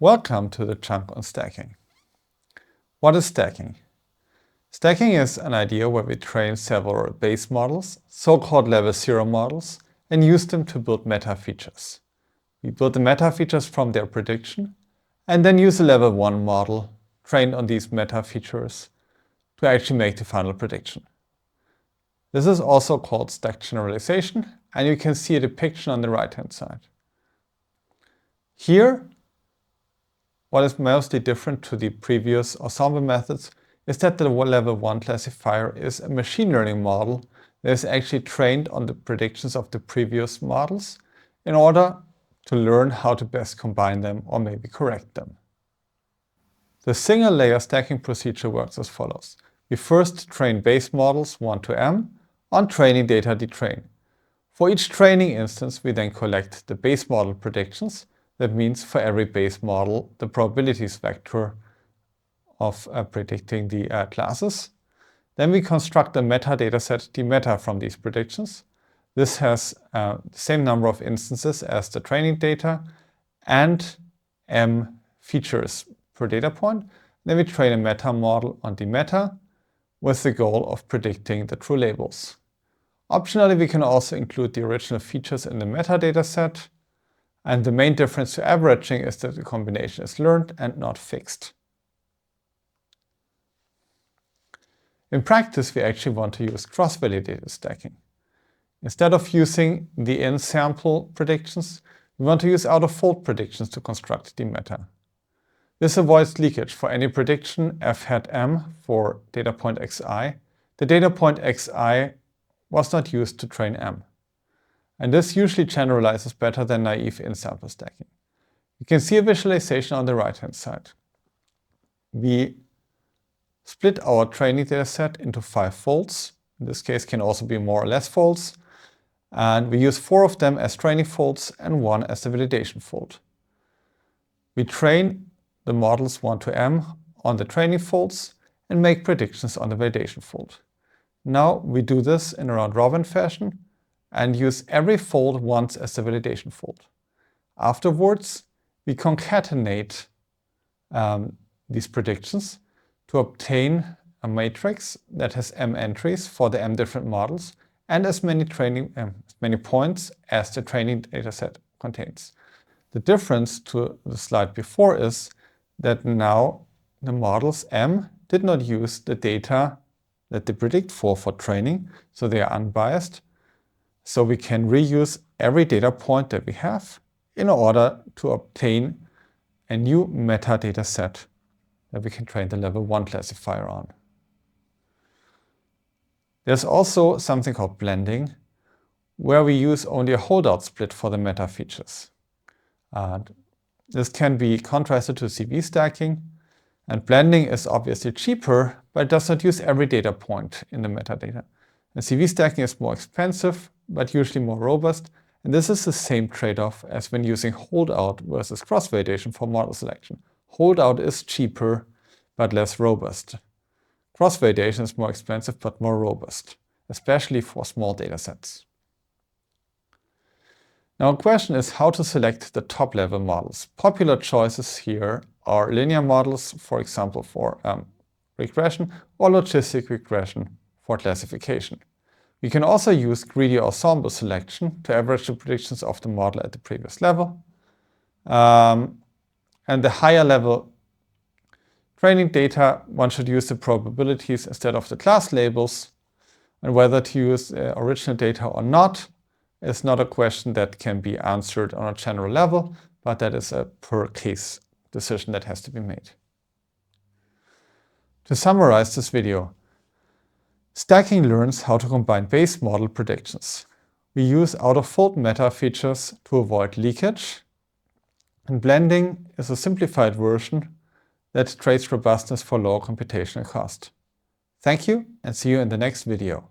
Welcome to the chunk on stacking. What is stacking? Stacking is an idea where we train several base models, so-called level 0 models, and use them to build meta features. We build the meta features from their prediction and then use a level 1 model trained on these meta features to actually make the final prediction. This is also called stack generalization, and you can see a depiction on the right-hand side. Here, what is mostly different to the previous ensemble methods is that the level 1 classifier is a machine learning model that is actually trained on the predictions of the previous models in order to learn how to best combine them or maybe correct them. The single layer stacking procedure works as follows. We first train base models 1 to m on training data detrain. For each training instance, we then collect the base model predictions. That means for every base model, the probabilities vector of predicting the classes. Then we construct a metadata set, the meta from these predictions. This has the same number of instances as the training data and m features per data point. Then we train a meta model on the meta with the goal of predicting the true labels. Optionally, we can also include the original features in the metadata set. And the main difference to averaging is that the combination is learned and not fixed. In practice, we actually want to use cross-validated stacking. Instead of using the in-sample predictions, we want to use out-of-fold predictions to construct the meta. This avoids leakage for any prediction f hat m for data point xi. The data point xi was not used to train m. And this usually generalizes better than naive in-sample stacking. You can see a visualization on the right-hand side. We split our training data set into 5 folds. In this case, can also be more or less folds. And we use 4 of them as training folds and 1 as the validation fold. We train the models 1 to m on the training folds and make predictions on the validation fold. Now we do this in a round-robin fashion and use every fold once as the validation fold. Afterwards, we concatenate these predictions to obtain a matrix that has m entries for the m different models and as many points as the training dataset contains. The difference to the slide before is that now the models m did not use the data that they predict for training, so they are unbiased. So we can reuse every data point that we have in order to obtain a new metadata set that we can train the level 1 classifier on. There's also something called blending, where we use only a holdout split for the meta features. This can be contrasted to CV stacking, and blending is obviously cheaper, but it does not use every data point in the metadata. And CV stacking is more expensive, but usually more robust, and this is the same trade-off as when using holdout versus cross-validation for model selection. Holdout is cheaper, but less robust. Cross-validation is more expensive, but more robust, especially for small data sets. Now, the question is how to select the top-level models. Popular choices here are linear models, for example, for regression, or logistic regression for classification. We can also use greedy ensemble selection to average the predictions of the model at the previous level. And the higher level training data, one should use the probabilities instead of the class labels. And whether to use original data or not is not a question that can be answered on a general level, but that is a per case decision that has to be made. To summarize this video, stacking learns how to combine base model predictions. We use out-of-fold meta features to avoid leakage, and blending is a simplified version that trades robustness for lower computational cost. Thank you, and see you in the next video.